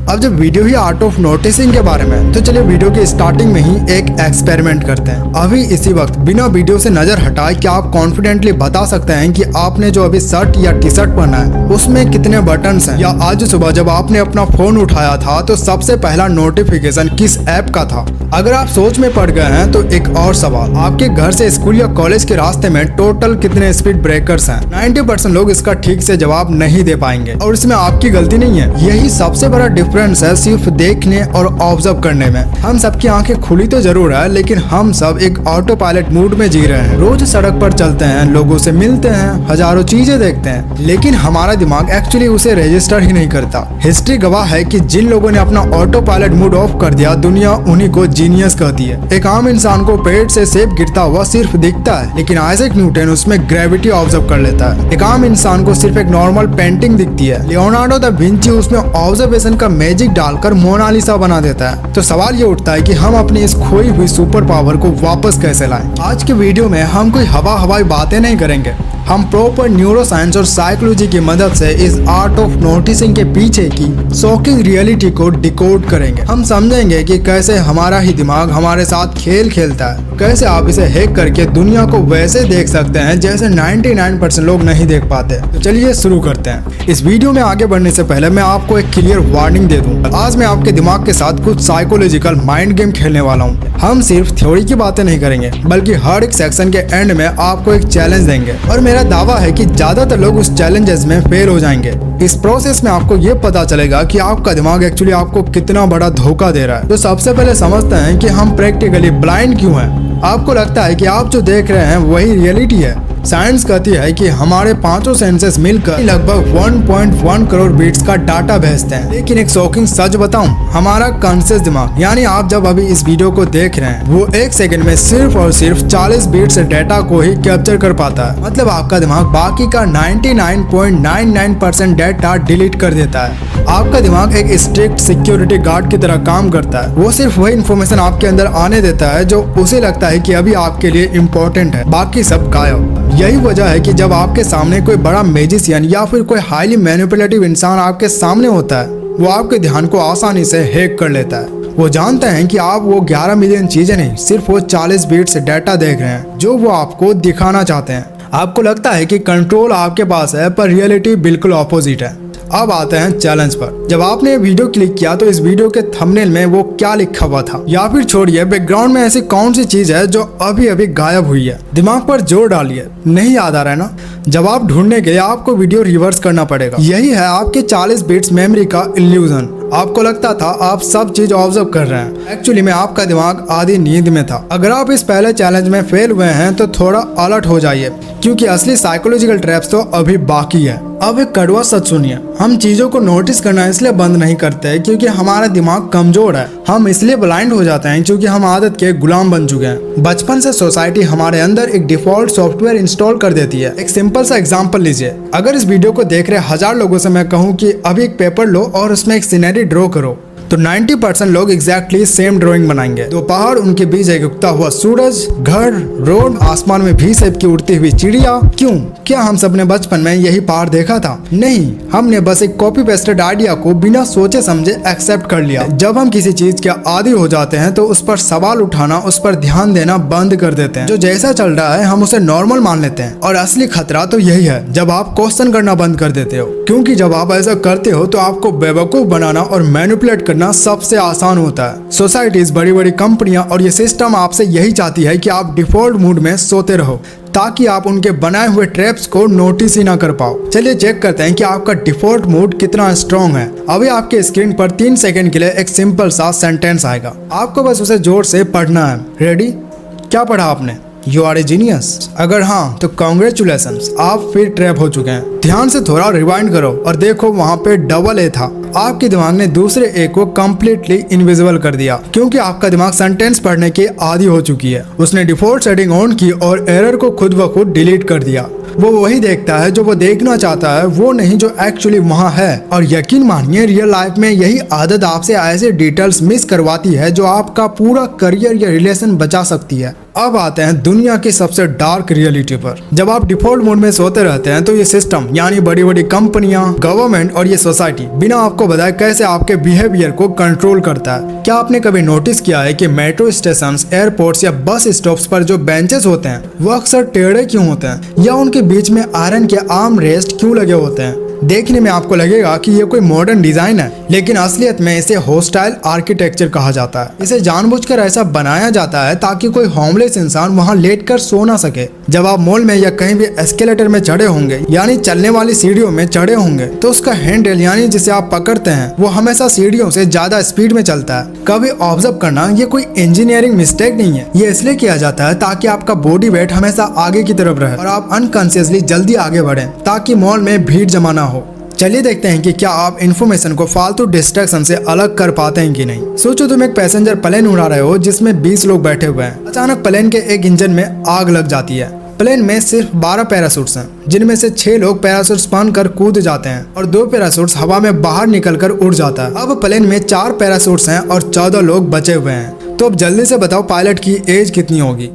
अब जब video he art of noticing के बारे में, तो चलिए वीडियो की स्टार्टिंग में ही एक एक्सपेरिमेंट करते हैं। अभी इसी वक्त बिना वीडियो से नजर हटाए क्या आप कॉन्फिडेंटली बता सकते हैं कि आपने जो अभी शर्ट या टी शर्ट पहना है उसमें कितने बटन्स हैं? या आज सुबह जब आपने अपना फोन उठाया था तो सबसे पहला नोटिफिकेशन किस ऐप का था? अगर आप सोच में पड़ गए हैं तो एक और सवाल, आपके घर से स्कूल या कॉलेज के रास्ते में टोटल कितने स्पीड ब्रेकर्स हैं? 90% लोग इसका ठीक से जवाब नहीं दे पाएंगे और इसमें आपकी गलती नहीं है। यही सबसे बड़ा डिफरेंस है सिर्फ देखने और ऑब्जर्व करने में। हम सबकी आंखें खुली तो जरूर है, लेकिन हम सब एक ऑटो पायलट मूड में जी रहे हैं। रोज सड़क पर चलते हैं, लोगों से मिलते हैं, हजारों चीजें देखते हैं, लेकिन हमारा दिमाग एक्चुअली उसे रजिस्टर ही नहीं करता। हिस्ट्री गवाह है कि जिन लोगों ने अपना ऑटो पायलट मूड ऑफ कर दिया, दुनिया उन्हीं को जीनियस कहती है। एक आम इंसान को पेड़ से सेब गिरता हुआ सिर्फ दिखता है, लेकिन आइजैक न्यूटन उसमें ग्रेविटी ऑब्जर्व कर लेता है। एक आम इंसान को सिर्फ एक नॉर्मल पेंटिंग दिखती है, लियोनार्डो दा विंची उसमें ऑब्जर्वेशन का मैजिक डालकर मोनालिसा बना देता है। तो सवाल ये उठता है कि हम अपनी इस खोई हुई सुपर पावर को वापस कैसे लाएं? आज के वीडियो में हम कोई हवाई बातें नहीं करेंगे। हम प्रॉपर न्यूरो साइंस और साइकोलॉजी की मदद से इस आर्ट ऑफ नोटिसिंग के पीछे की शॉकिंग रियलिटी को डिकोड करेंगे। हम समझेंगे कि कैसे हमारा ही दिमाग हमारे साथ खेल खेलता है, कैसे आप इसे हैक करके दुनिया को वैसे देख सकते हैं जैसे 99% लोग नहीं देख पाते। तो चलिए शुरू करते हैं। इस वीडियो में आगे बढ़ने से पहले मैं आपको एक क्लियर वार्निंग दे दूं। आज मैं आपके दिमाग के साथ कुछ साइकोलॉजिकल माइंड गेम खेलने वाला हूँ। हम सिर्फ थ्योरी की बातें नहीं करेंगे, बल्कि हर एक सेक्शन के एंड में आपको एक चैलेंज देंगे और मेरा दावा है कि ज्यादातर लोग उस चैलेंजेस में फेल हो जाएंगे। इस प्रोसेस में आपको ये पता चलेगा कि आपका दिमाग एक्चुअली आपको कितना बड़ा धोखा दे रहा है। तो सबसे पहले समझते हैं कि हम प्रैक्टिकली ब्लाइंड क्यों हैं। आपको लगता है कि आप जो देख रहे हैं वही रियलिटी है। साइंस कहती है कि हमारे पांचों सेंसेस मिलकर लगभग 1.1 करोड़ बीट्स का डाटा भेजते हैं, लेकिन एक शॉकिंग सच बताऊं, हमारा कॉन्शियस दिमाग यानी आप जब अभी इस वीडियो को देख रहे हैं वो एक सेकंड में सिर्फ और सिर्फ 40 बीट्स डाटा को ही कैप्चर कर पाता है। मतलब आपका दिमाग बाकी का 99.99% डाटा डिलीट कर देता है। आपका दिमाग एक स्ट्रिक्ट सिक्योरिटी गार्ड की तरह काम करता है। वो सिर्फ वही इन्फॉर्मेशन आपके अंदर आने देता है जो उसे लगता है कि अभी आपके लिए इम्पोर्टेंट है, बाकी सब गायब। यही वजह है कि जब आपके सामने कोई बड़ा मैजिशियन या फिर कोई हाईली मैनिपुलेटिव इंसान आपके सामने होता है, वो आपके ध्यान को आसानी से हैक कर लेता है। वो जानते हैं कि आप वो 11 मिलियन चीजें नहीं, सिर्फ वो 40 बीट्स डाटा देख रहे हैं जो वो आपको दिखाना चाहते हैं। आपको लगता है कि कंट्रोल आपके पास है, पर रियलिटी बिल्कुल ऑपोजिट है। अब आते हैं चैलेंज पर। जब आपने वीडियो क्लिक किया तो इस वीडियो के थंबनेल में वो क्या लिखा हुआ था, या फिर छोड़िए बैकग्राउंड में ऐसी कौन सी चीज है जो अभी अभी गायब हुई है? दिमाग पर जोर डालिए, नहीं याद आ रहा है ना? जवाब ढूंढने के लिए आपको वीडियो रिवर्स करना पड़ेगा। यही है आपके 40 बिट्स मेमोरी का इल्यूजन। आपको लगता था आप सब चीज ऑब्जर्व कर रहे हैं, एक्चुअली में आपका दिमाग आधी नींद में था। अगर आप इस पहले चैलेंज में फेल हुए हैं तो थोड़ा अलर्ट हो जाइए, क्योंकि असली साइकोलॉजिकल ट्रैप्स तो अभी बाकी है। अब एक कड़वा सच सुनिए, हम चीजों को नोटिस करना इसलिए बंद नहीं करते क्योंकि हमारा दिमाग कमजोर है। हम इसलिए ब्लाइंड हो जाते हैं क्योंकि हम आदत के गुलाम बन चुके हैं। बचपन से सोसाइटी हमारे अंदर एक डिफॉल्ट सॉफ्टवेयर इंस्टॉल कर देती है। एक सिंपल सा एग्जांपल लीजिए। अगर इस वीडियो को देख रहे 1000 लोगों से मैं कहूँ कि अभी एक पेपर लो और उसमें एक सीनरी ड्रॉ करो, तो 90% लोग एग्जैक्टली सेम ड्राइंग बनाएंगे। दो पहाड़, उनके बीच एक उगता हुआ सूरज, घर, रोड, आसमान में भी सेब की उड़ती हुई चिड़िया। क्यों? क्या हम सबने बचपन में यही पहाड़ देखा था? नहीं, हमने बस एक कॉपी पेस्टेड आइडिया को बिना सोचे समझे एक्सेप्ट कर लिया। जब हम किसी चीज के आदी हो जाते हैं तो उस पर सवाल उठाना, उस पर ध्यान देना बंद कर देते हैं। जो जैसा चल रहा है हम उसे नॉर्मल मान लेते हैं। और असली खतरा तो यही है जब आप क्वेश्चन करना बंद कर देते हो, क्योंकि जब आप ऐसा करते हो तो आपको बेवकूफ बनाना और मैनिपुलेट करना सबसे आसान होता है। सोसाइटीज, बड़ी बड़ी कंपनियां और ये सिस्टम आपसे यही चाहती है कि आप डिफॉल्ट मूड में सोते रहो, ताकि आप उनके बनाए हुए ट्रैप्स को नोटिस ही ना कर पाओ। चलिए चेक करते हैं कि आपका डिफॉल्ट मूड कितना स्ट्रॉन्ग है। अभी आपके स्क्रीन पर 3 सेकंड के लिए एक सिंपल सा सेंटेंस आएगा, आपको बस उसे जोर से पढ़ना है। रेडी? क्या पढ़ा आपने? You are a genius. अगर हाँ तो कॉन्ग्रेचुलेशंस, आप फिर ट्रैप हो चुके हैं। ध्यान से थोड़ा रिवाइंड करो और देखो वहाँ पे डबल ए था। आपके दिमाग ने दूसरे ए को कम्प्लीटली इनविजिबल कर दिया, क्योंकि आपका दिमाग सेंटेंस पढ़ने की आदी हो चुकी है। उसने डिफॉल्ट सेटिंग ऑन की और एरर को खुद ब खुद डिलीट कर दिया। वो वही देखता है जो वो देखना चाहता है, वो नहीं जो एक्चुअली वहाँ है। और यकीन मानिए रियल लाइफ में यही आदत आपसे ऐसे डिटेल्स मिस करवाती है जो आपका पूरा करियर या रिलेशन बचा सकती है। अब आते हैं दुनिया की सबसे डार्क रियलिटी पर। जब आप डिफॉल्ट मोड में सोते रहते हैं तो ये सिस्टम यानी बड़ी बड़ी कंपनियां, गवर्नमेंट और ये सोसाइटी बिना आपको बताए कैसे आपके बिहेवियर को कंट्रोल करता है। क्या आपने कभी नोटिस किया है कि मेट्रो स्टेशन, एयरपोर्ट्स या बस स्टॉप्स पर जो बेंचेस होते हैं वो अक्सर टेढ़े क्यों होते हैं, या उनके बीच में आयरन के आर्म रेस्ट क्यों लगे होते हैं? देखने में आपको लगेगा कि ये कोई मॉडर्न डिजाइन है, लेकिन असलियत में इसे होस्टाइल आर्किटेक्चर कहा जाता है। इसे जानबूझकर ऐसा बनाया जाता है ताकि कोई होमलेस इंसान वहां लेटकर सो ना सके। जब आप मॉल में या कहीं भी एस्केलेटर में चढ़े होंगे यानी चलने वाली सीढ़ियों में चढ़े होंगे तो उसका हैंडल यानी जिसे आप पकड़ते हैं वो हमेशा सीढ़ियों से ज्यादा स्पीड में चलता है। कभी ऑब्जर्व करना ये कोई इंजीनियरिंग मिस्टेक नहीं है, ये इसलिए किया जाता है ताकि आपका बॉडी वेट हमेशा आगे की तरफ रहे और आप अनकॉन्शियसली जल्दी आगे बढ़े ताकि मॉल में भीड़ जमा ना हो। चलिए देखते हैं कि क्या आप इन्फॉर्मेशन को फालतू डिस्ट्रैक्शन से अलग कर पाते हैं कि नहीं। सोचो तुम एक पैसेंजर प्लेन उड़ा रहे हो जिसमें 20 लोग बैठे हुए हैं। अचानक प्लेन के एक इंजन में आग लग जाती है। प्लेन में सिर्फ 12 पैराशूट्स हैं, जिनमें से 6 लोग पैराशूट्स बांधकर कूद जाते हैं और 2 पैराशूट्स हवा में बाहर निकलकर उड़ जाता है। अब प्लेन में 4 पैराशूट्स हैं और 14 लोग बचे हुए हैं। तो अब जल्दी से बताओ पायलट की एज कितनी होगी।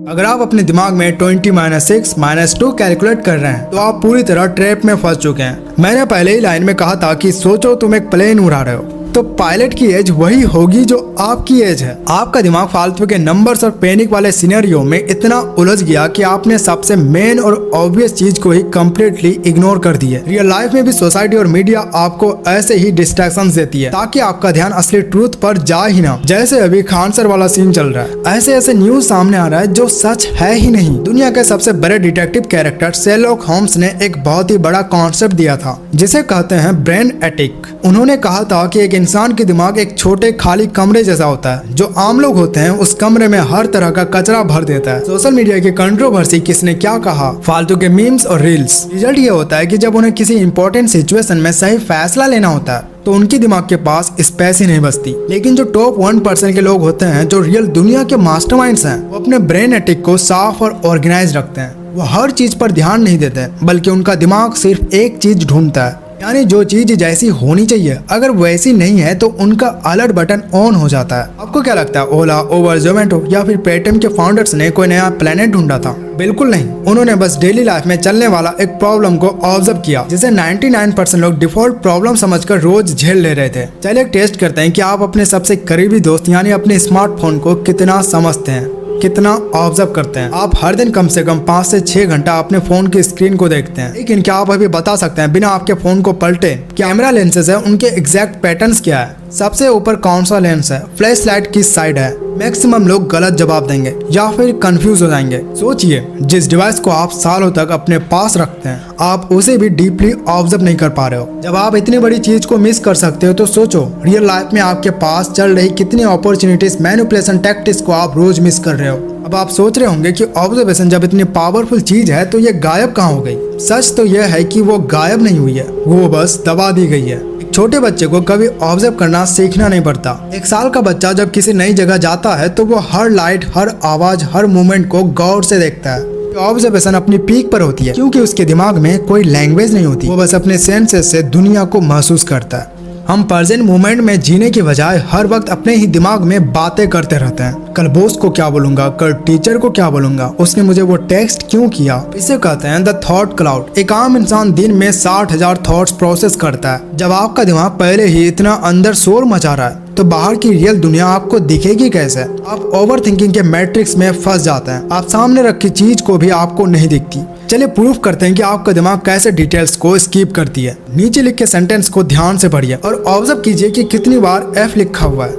अगर आप अपने दिमाग में 20-6 -2 कैलकुलेट कर रहे हैं तो आप पूरी तरह ट्रैप में फंस चुके हैं। मैंने पहले ही लाइन में कहा था कि सोचो तुम एक प्लेन उड़ा रहे हो तो पायलट की एज वही होगी जो आपकी एज है। आपका दिमाग फालतू के नंबर्स और पैनिक वाले सिनेरियो में इतना उलझ गया कि आपने सबसे मेन और ऑब्वियस चीज को ही कम्प्लीटली इग्नोर कर दी है। रियल लाइफ में भी सोसाइटी और मीडिया आपको ऐसे ही डिस्ट्रैक्शंस देती है ताकि आपका ध्यान असली ट्रूथ पर जा ही ना। जैसे अभी खान सर वाला सीन चल रहा है, ऐसे ऐसे न्यूज सामने आ रहा है जो सच है ही नहीं। दुनिया के सबसे बड़े डिटेक्टिव कैरेक्टर शेरलॉक होम्स ने एक बहुत ही बड़ा कॉन्सेप्ट दिया था जिसे कहते हैं ब्रेन एटिक। उन्होंने कहा था कि एक इंसान के दिमाग एक छोटे खाली कमरे जैसा होता है। जो आम लोग होते हैं उस कमरे में हर तरह का कचरा भर देता है। सोशल मीडिया की कंट्रोवर्सी, किसने क्या कहा, फालतू के मीम्स और रील्स। रिजल्ट ये होता है कि जब उन्हें किसी इंपॉर्टेंट सिचुएशन में सही फैसला लेना होता है तो उनके दिमाग के पास स्पेस ही नहीं बचती। लेकिन जो टॉप 1% के लोग होते हैं जो रियल दुनिया के मास्टरमाइंड्स हैं, वो अपने ब्रेन एटिक को साफ और ऑर्गेनाइज रखते हैं। वो हर चीज पर ध्यान नहीं देते बल्कि उनका दिमाग सिर्फ एक चीज ढूंढता है, यानी जो चीज जैसी होनी चाहिए। अगर वैसी नहीं है तो उनका अलर्ट बटन ऑन हो जाता है। आपको क्या लगता है ओला, उबर, जोमेटो या फिर पेटीएम के फाउंडर्स ने कोई नया प्लेनेट ढूंढा था? बिल्कुल नहीं। उन्होंने बस डेली लाइफ में चलने वाला एक प्रॉब्लम को ऑब्जर्व किया जिसे 99% लोग डिफॉल्ट प्रॉब्लम समझकर रोज झेल ले रहे थे। चलिए एक टेस्ट करते हैं कि आप अपने सबसे करीबी दोस्त यानी अपने स्मार्टफोन को कितना समझते हैं, कितना ऑब्जर्व करते हैं। आप हर दिन कम से कम 5 से 6 घंटा अपने फोन की स्क्रीन को देखते हैं, लेकिन क्या आप अभी बता सकते हैं बिना आपके फोन को पलटे कैमरा लेंसेज है उनके एग्जैक्ट पैटर्न्स क्या है? सबसे ऊपर कौन सा लेंस है? फ्लैश लाइट किस साइड है? मैक्सिमम लोग गलत जवाब देंगे या फिर कंफ्यूज हो जाएंगे। सोचिए, जिस डिवाइस को आप सालों तक अपने पास रखते हैं आप उसे भी डीपली ऑब्जर्व नहीं कर पा रहे हो। जब आप इतनी बड़ी चीज को मिस कर सकते हो तो सोचो रियल लाइफ में आपके पास चल रही कितनी अपॉर्चुनिटीज, मैनिपुलेशन टैक्टिक्स को आप रोज मिस कर रहे हो। अब आप सोच रहे होंगे कि ऑब्जर्वेशन जब इतनी पावरफुल चीज है तो ये गायब कहाँ हो गई? सच तो यह है कि वो गायब नहीं हुई है, वो बस दबा दी गई है। छोटे बच्चे को कभी ऑब्जर्व करना सीखना नहीं पड़ता। 1 साल का बच्चा जब किसी नई जगह जाता है तो वो हर लाइट, हर आवाज, हर मूवमेंट को गौर से देखता है। ऑब्जर्वेशन अपनी पीक पर होती है क्योंकि उसके दिमाग में कोई लैंग्वेज नहीं होती, वो बस अपने सेंसेस से दुनिया को महसूस करता है। हम प्रेजेंट मोमेंट में जीने की बजाय हर वक्त अपने ही दिमाग में बातें करते रहते हैं। कल बॉस को क्या बोलूंगा, कल टीचर को क्या बोलूंगा, उसने मुझे वो टेक्स्ट क्यों किया। इसे कहते हैं द थॉट क्लाउड। एक आम इंसान दिन में 60,000 थॉट्स प्रोसेस करता है। जब आपका दिमाग पहले ही इतना अंदर शोर मचा रहा है तो बाहर की रियल दुनिया आपको दिखेगी कैसे? आप ओवर थिंकिंग के मैट्रिक्स में फंस जाते हैं। आप सामने रखी चीज को भी आपको नहीं दिखती। चलिए प्रूफ करते हैं कि आपका दिमाग कैसे डिटेल्स को स्किप करती है। नीचे लिखे सेंटेंस को ध्यान से पढ़िए और ऑब्जर्व कीजिए कि कितनी बार एफ लिखा हुआ है।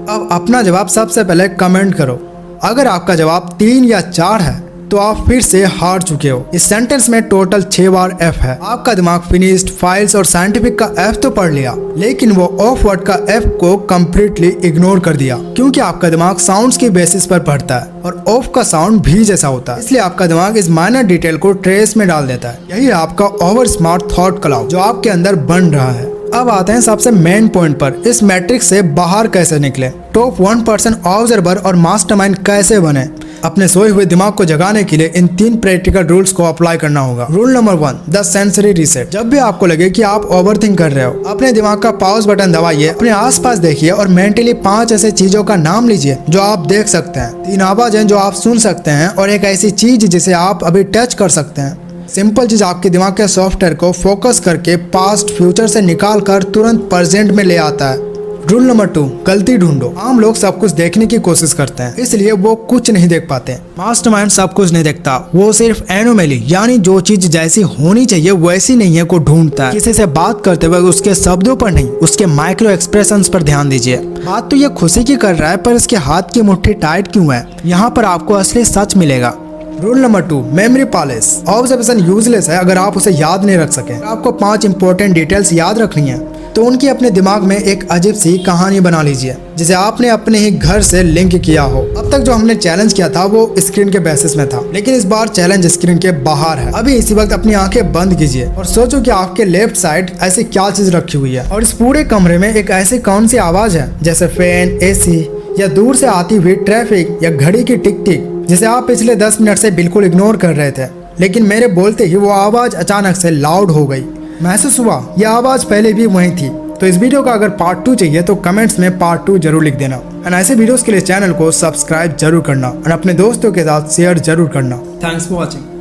अब अपना जवाब सबसे पहले कमेंट करो। अगर आपका जवाब 3 या 4 है तो आप फिर से हार चुके हो। इस सेंटेंस में टोटल 6 बार एफ है। आपका दिमाग फिनिश्ड, फाइल्स और साइंटिफिक का एफ तो पढ़ लिया लेकिन वो ऑफ वर्ड का एफ को कम्प्लीटली इग्नोर कर दिया क्योंकि आपका दिमाग साउंड्स के बेसिस पर पढ़ता है और ऑफ का साउंड भी जैसा होता है, इसलिए आपका दिमाग इस माइनर डिटेल को ट्रेस में डाल देता है। यही है आपका ओवर स्मार्ट थॉट क्लाउड जो आपके अंदर बन रहा है। अब आते हैं सबसे मेन पॉइंट पर, इस मैट्रिक्स से बाहर कैसे निकले, टॉप 1% ऑब्जर्वर और मास्टरमाइंड कैसे बने। अपने सोए हुए दिमाग को जगाने के लिए इन 3 प्रैक्टिकल रूल्स को अप्लाई करना होगा। Rule number 1, the sensory reset. जब भी आपको लगे कि आप ओवरथिंक कर रहे हो, अपने दिमाग का पॉज बटन दबाइए, अपने आसपास देखिए और मेंटली 5 ऐसे चीजों का नाम लीजिए जो आप देख सकते हैं, 3 आवाजें जो आप सुन सकते हैं और एक ऐसी चीज जिसे आप अभी टच कर सकते हैं। सिंपल चीज आपके दिमाग के सॉफ्टवेयर को फोकस करके पास्ट फ्यूचर से निकाल कर तुरंत प्रेजेंट में ले आता है। रूल नंबर 2, गलती ढूंढो। आम लोग सब कुछ देखने की कोशिश करते हैं, इसलिए वो कुछ नहीं देख पाते। मास्टरमाइंड सब कुछ नहीं देखता, वो सिर्फ एनोमली यानी जो चीज जैसी होनी चाहिए वैसी नहीं है को ढूंढता है। किसी से बात करते हुए उसके शब्दों पर नहीं, उसके माइक्रो एक्सप्रेशंस पर ध्यान दीजिए। बात तो ये खुशी की कर रहा है, पर इसके हाथ की मुट्ठी टाइट क्यों है? यहाँ पर आपको असली सच मिलेगा। Rule number 2, memory palace. Observation useless है अगर आप उसे याद नहीं रख सके। आपको 5 इंपॉर्टेंट डिटेल्स याद रखनी है तो उनकी अपने दिमाग में एक अजीब सी कहानी बना लीजिए जिसे आपने अपने ही घर से लिंक किया हो। अब तक जो हमने चैलेंज किया था वो स्क्रीन के बेसिस में था, लेकिन इस बार चैलेंज स्क्रीन के बाहर है। अभी इसी वक्त अपनी आंखें बंद कीजिए और सोचो कि आपके लेफ्ट साइड ऐसी क्या चीज रखी हुई है और इस पूरे कमरे में एक ऐसी कौन सी आवाज है, जैसे फैन, एसी या दूर से आती हुई ट्रैफिक या घड़ी की टिक टिक, जिसे आप पिछले 10 मिनट से बिल्कुल इग्नोर कर रहे थे, लेकिन मेरे बोलते ही वो आवाज अचानक से लाउड हो गई। महसूस हुआ यह आवाज पहले भी वहीं थी। तो इस वीडियो का अगर पार्ट 2 चाहिए तो कमेंट्स में पार्ट 2 जरूर लिख देना। और ऐसे वीडियोस के लिए चैनल को सब्सक्राइब जरूर करना और अपने दोस्तों के साथ शेयर जरूर करना। Thanks for watching.